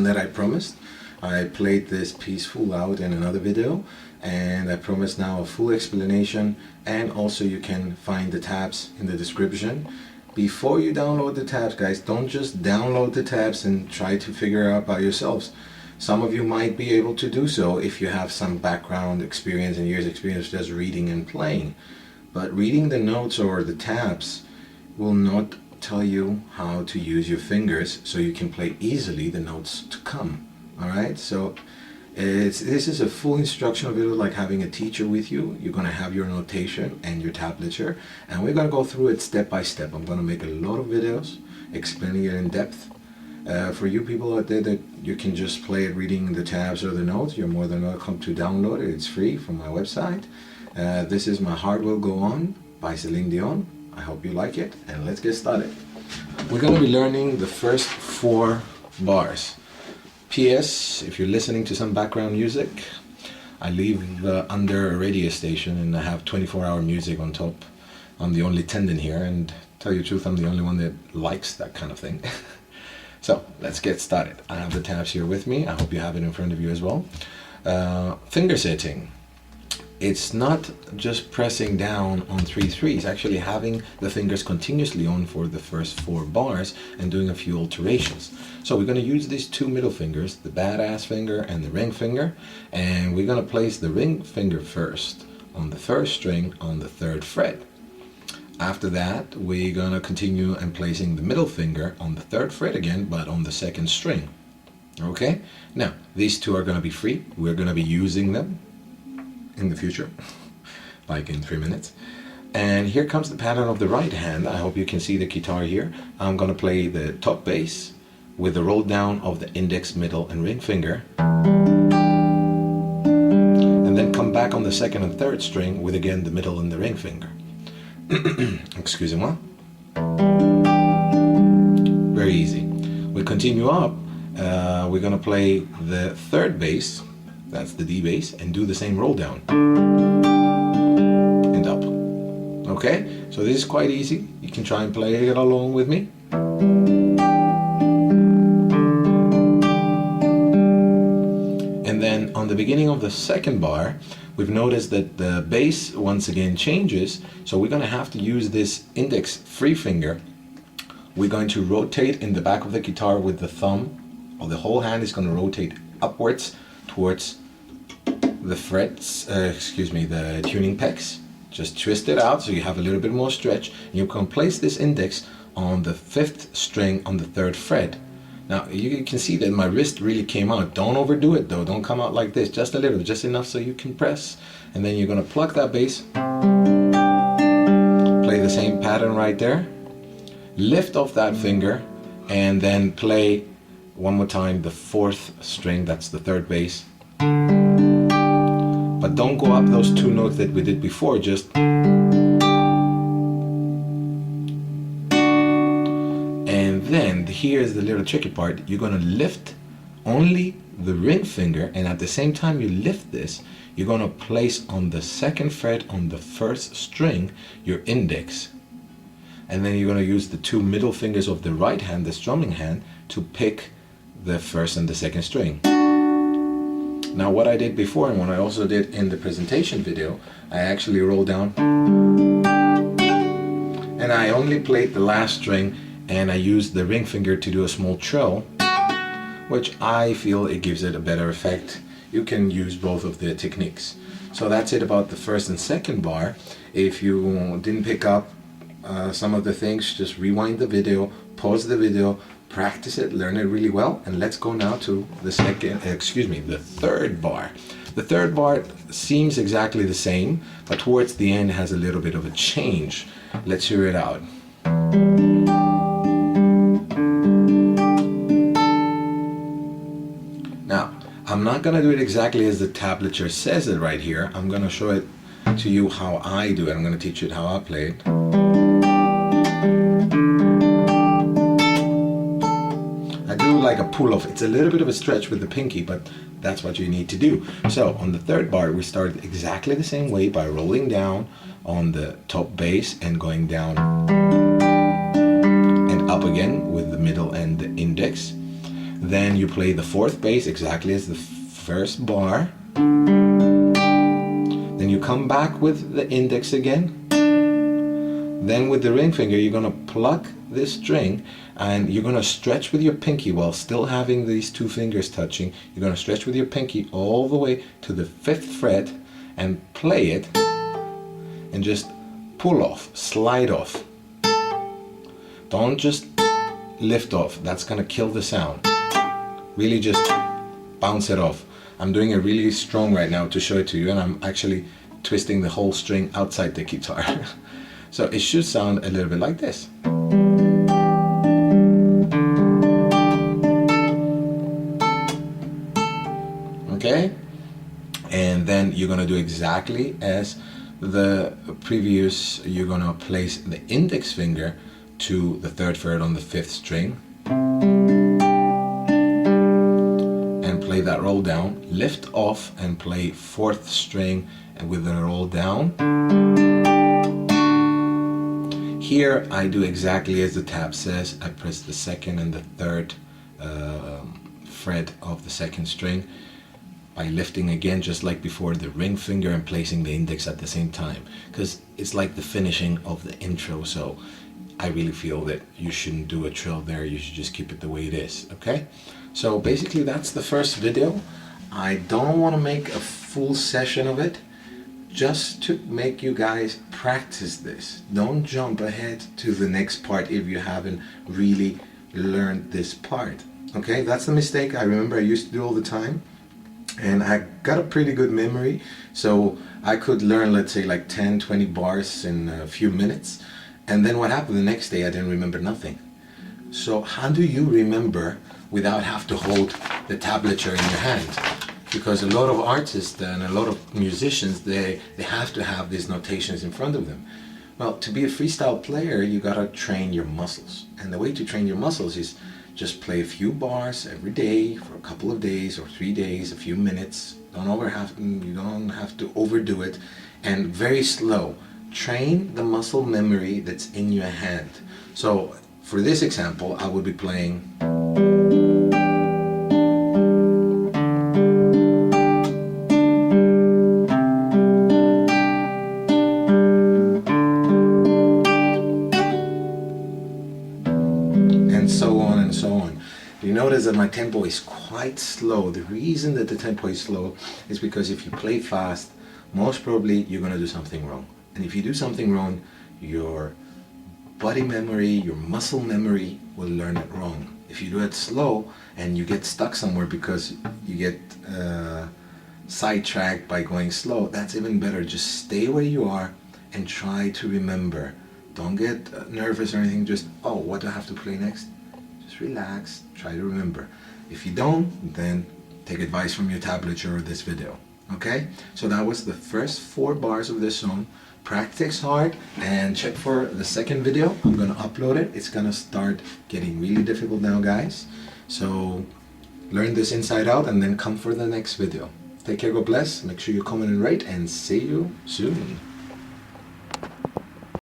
that I promised. I played this piece full out in another video, and I promised now a full explanation, and also you can find the tabs in the description. Before you download the tabs, guys, don't just download the tabs and try to figure it out by yourselves. Some of you might be able to do so if you have some background experience and years experience just reading and playing. But reading the notes or the tabs will not tell you how to use your fingers so you can play easily the notes to come. Alright, so this is a full instructional video, like having a teacher with you. You're going to have your notation and your tablature, and we're going to go through it step by step. I'm going to make a lot of videos explaining it in depth. For you people out there that you can just play it reading the tabs or the notes, you're more than welcome to download it. It's free from my website. This is My Heart Will Go On by Celine Dion. I hope you like it, and let's get started. We're going to be learning the first 4 bars. P.S. If you're listening to some background music, I live under a radio station and I have 24-hour music on top. I'm the only attendant here, and to tell you the truth, I'm the only one that likes that kind of thing. So let's get started. I have the tabs here with me. I hope you have it in front of you as well. Finger setting. It's not just pressing down on 3/3. It's actually having the fingers continuously on for the first 4 bars and doing a few alterations. So we're going to use these 2 middle fingers, the badass finger and the ring finger, and we're going to place the ring finger first on the 1st string on the 3rd fret. After that, we're going to continue and placing the middle finger on the 3rd fret again, but on the 2nd string. Okay? Now, these 2 are going to be free. We're going to be using them in the future, like in 3 minutes. And here comes the pattern of the right hand. I hope you can see the guitar here. I'm going to play the top bass with the roll down of the index, middle, and ring finger. And then come back on the 2nd and 3rd string with again the middle and the ring finger. Excusez-moi. Very easy. We continue up. We're going to play the 3rd bass, that's the D bass, and do the same roll down and up. Okay, so this is quite easy. You can try and play it along with me. And then on the beginning of the 2nd bar, we've noticed that the bass once again changes, so we're going to have to use this index free finger. We're going to rotate in the back of the guitar with the thumb, or the whole hand is going to rotate upwards towards the frets, the tuning pegs. Just twist it out so you have a little bit more stretch, and you can place this index on the 5th string on the 3rd fret. Now you can see that my wrist really came out. Don't overdo it though, don't come out like this, just a little, just enough so you can press. And then you're going to pluck that bass, play the same pattern right there, lift off that finger, and then play one more time the 4th string, that's the 3rd bass. But don't go up those 2 notes that we did before, just. And then here's the little tricky part. You're going to lift only the ring finger, and at the same time you lift this, you're going to place on the 2nd fret on the 1st string your index. And then you're going to use the 2 middle fingers of the right hand, the strumming hand, to pick the 1st and the 2nd string. Now what I did before, and what I also did in the presentation video, I actually rolled down and I only played the last string, and I used the ring finger to do a small trill, which I feel it gives it a better effect. You can use both of the techniques. So that's it about the 1st and 2nd bar. If you didn't pick up some of the things, just rewind the video, pause the video, practice it, learn it really well, and let's go now to the 3rd bar. The 3rd bar seems exactly the same, but towards the end has a little bit of a change. Let's hear it out. Now, I'm not going to do it exactly as the tablature says it right here. I'm going to show it to you how I do it. I'm going to teach you how I play it. I do like a pull-off. It's a little bit of a stretch with the pinky, but that's what you need to do. So on the 3rd bar, we start exactly the same way by rolling down on the top bass and going down and up again with the middle and the index. Then you play the fourth bass exactly as the first bar. Then you come back with the index again. Then with the ring finger, you're going to pluck this string and you're going to stretch with your pinky while still having these two fingers touching. You're going to stretch with your pinky all the way to the 5th fret and play it and just pull off, slide off. Don't just lift off, that's going to kill the sound. Really just bounce it off. I'm doing it really strong right now to show it to you, and I'm actually twisting the whole string outside the guitar. So it should sound a little bit like this. Okay? And then you're going to do exactly as the previous. You're going to place the index finger to the 3rd fret on the 5th string and play that roll down, lift off and play 4th string and with the roll down. Here I do exactly as the tab says. I press the 2nd and the 3rd fret of the 2nd string by lifting again, just like before, the ring finger and placing the index at the same time, because it's like the finishing of the intro. So I really feel that you shouldn't do a trill there, you should just keep it the way it is. Okay, so basically that's the first video. I don't want to make a full session of it, just to make you guys practice this. Don't jump ahead to the next part if you haven't really learned this part. Okay, that's the mistake I remember I used to do all the time. And I got a pretty good memory, so I could learn, let's say, like 10-20 bars in a few minutes, and then what happened the next day, I didn't remember nothing. So how do you remember without have to hold the tablature in your hand? Because a lot of artists and a lot of musicians, they have to have these notations in front of them. Well, to be a freestyle player, you gotta train your muscles, and the way to train your muscles is just play a few bars every day for a couple of days or 3 days, a few minutes. You don't have to overdo it, and very slow. Train the muscle memory that's in your hand. So for this example, I would be playing and so on and so on. You notice that my tempo is quite slow. The reason that the tempo is slow is because if you play fast, most probably you're going to do something wrong. And if you do something wrong, your body memory, your muscle memory will learn it wrong. If you do it slow and you get stuck somewhere because you get sidetracked by going slow, that's even better. Just stay where you are and try to remember. Don't get nervous or anything. Just, oh, what do I have to play next? Just relax, try to remember. If you don't, then take advice from your tablature or this video. Okay? So that was the first 4 bars of this song. Practice hard and check for the second video. I'm gonna upload it. It's gonna start getting really difficult now, guys. So learn this inside out and then come for the next video. Take care, God bless. Make sure you comment and rate, and see you soon.